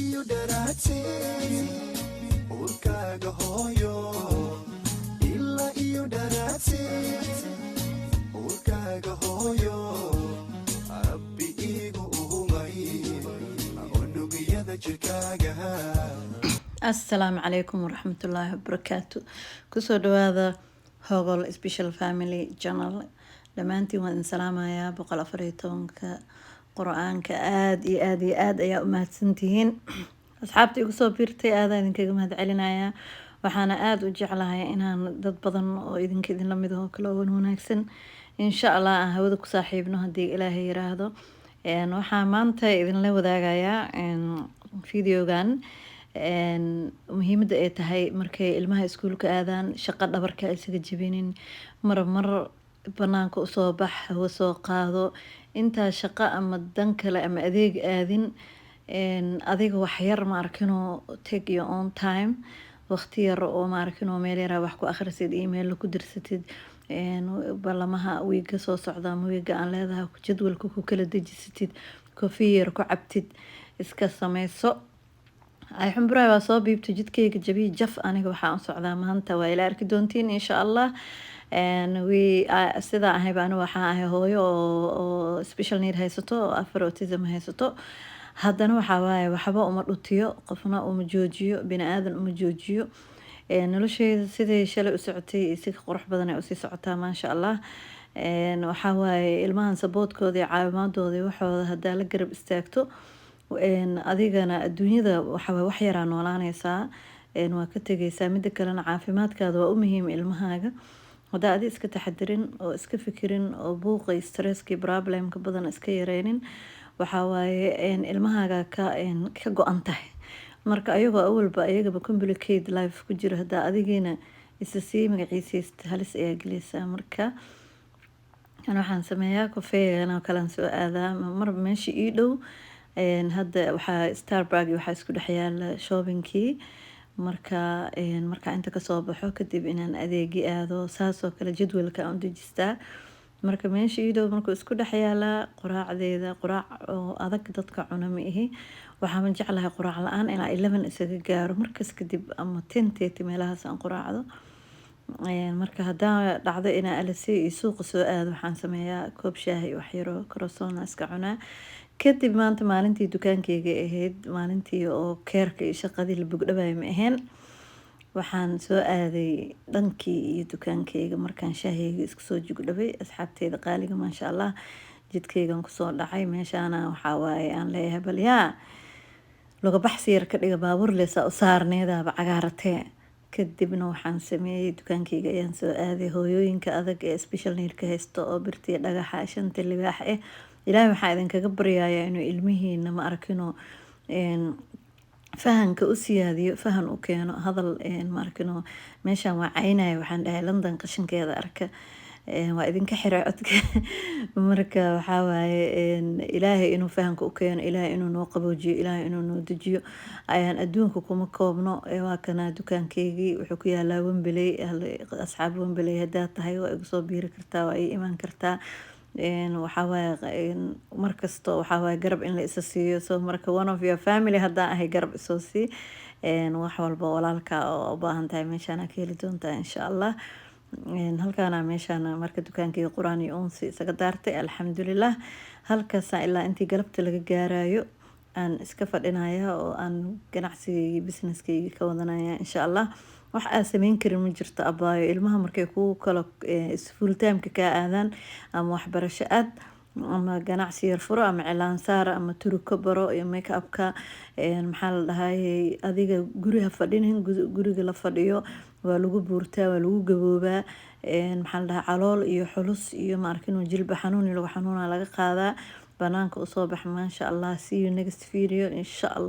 iyo daraate urkaaga hooyo ilaa iyo daraate urkaaga hooyo abbi igu umay unugiyada jirkaaga. Assalaamu calaykum waraxmatullaahi wabarakaatu. Kusoo dhawaada Hogol Special Family Channel. Dhammaantiin waan idin salaamayaa 114ka Qur'aanka aad ayaa u mahadsantihiin. Asxaabta igu soo biirtay aad idinkaga mahadcelinayaa. Waxaana aad u jeclahay inaan dad badan oo idinla mid ah oo kala wanaagsan insha Allah aan hawada ku saaxiibno haddii Ilaahay yiraahdo. Waxaan maanta idinla wadaagayaa videogan muhiimada ay tahay markay ilmaha iskuulka aadaan shaqo dhabarka ay isaga jabinin mar banaanka u soo bax hawo soo qaado inta shaqo ama dan kale ama adeeg aadin adiga wax yar ma arkino take your own time waqti yar oo ma arkino meel yar wax ku akhrisid email ku dirsatid balamaha wiiga soo socda ama wiiga aan leedahay jadwalka ku kala dejisatid coffee yar ku cabtid iska sameyso ay xumburay waa soo biibto jidkayga jabi jaf aniga waxa aan socdaa maanta waa ila arki doontiin insha Allah sida ahay baan waxa ahay hooyo oo special need haysato afar autism haysato haddana waxa waaye waxba uma dhutiyo qofna uma joojiyo bini aadan uma joojiyo nolosheeda sidii shalay u socotay si qurux badan ay u sii socotaa ma sha Allah waxa waaye ilmahan saboodkooda iyo caawimaadooda waxooda hadda la garab istaagto adigana adduunyada waxa wax yar aan noolaanaysaa waa ka tagaysaa mid kalena caafimaadkaada waa u muhiim ilmahaaga hadaa aad iska taxadirin oo iska fikirin oo buuqa stresski problemka badan iska yareynin waxa waaye ilmahaaga ka go'an tahay marka ayagoo awalba ayagaba complicate life ku jira hadaa adigina isa sii magaciisa halis ayaa gelaysaa marka waxaan sameeyaa kafeega kala soo aadaa mar meeshii ii dhow hadda waxaa Starbucks waxaa isku dhex yaala shoppingkii marka inta ka soo baxo kadib inaan adeegi aado saasoo kale jadwalka aan dejistaa marka meeshii ii dhow markuu isku dhex yaala quraacdeeda quraac oo adag dadka cuna ma ihi waxaan jeclahay quraac la'aan ilaa 11 isaga gaaro markaas kadib ama 10 meelahaas aan quraacdo marka hadaa dhacdo inaan alasi suuq soo aado waxaan sameeyaa koob shaahi wax yar oo croissant iska cunaa kadib maanta maalintii dukaankayga ahayd maalintii oo keerka iyo shaqadii la bugdhabaay ma ahayn waxaan soo aaday dhankii iyo dukaankayga markaan shaahayga isku soo jugdhabay asxaabteeda qaaliga ma sha Allah jidkaygan ku soo dhacay meeshaana waxa waaye aan leeyahay bal yaa laga baxsi yar ka dhiga baabuur leesa u saarneedaba cagaaratee kadibna waxaan sameeyay dukaankayga ayaan soo aaday hooyooyinka adag ee special need ka haysto oo birtiya dhagaxa shanta libaax ilaahay waxaa idinkaga baryayaa inuu ilmihiina ma arkino fahanka u siyaadiyo fahan u keeno hadal ma arkino meeshaan waa caynaya waxaan dhahay London qashinkeeda arka waa idinka xiray codka marka waxa waaye ilaahay inuu fahanka u keeno ilaahay inuu noo qaboojiyo ilaahay inuu noo dejiyo ayaan adduunka kuma koobno waa kana dukaankeygii wuxuu ku yaalaa Wembley asxaab Wembley hadaa tahay waa igu soo biiri kartaa waa ii iman kartaa waxa waaye markasto waxa waaye garab in la isa siiyo soo marka one of your family hadaa ahay garab isoo sii wax walba walaalka oo u baahan tahay meeshaan ka heli doontaa insha Allah halkaana meeshaan marka dukaankayga quraan iyo unsi isaga daartay alxamdulillah halkaas ilaa intii galabta laga gaarayo aan iska fadhinayaa oo aan ganacsigayga businesskayga ka wadanaya insha Allah wax aan sameyn karin ma jirto abaayo ilmaha markay ku kala full time ka aadaan ama waxbarasho aad ama ganacsi yar furo ama cilaan saar ama turuko baro iyo make upka maxaa la dhahay adiga guriga fadhinin guriga la fadhiyo waa lagu buurtaa waa lagu gaboobaa maxaa la dhahay calool iyo xulus iyo ma arkino jilba xanuun iyo lagu xanuuna laga qaadaa banaanka u soo bax ma sha Allah see you next video insha Allah.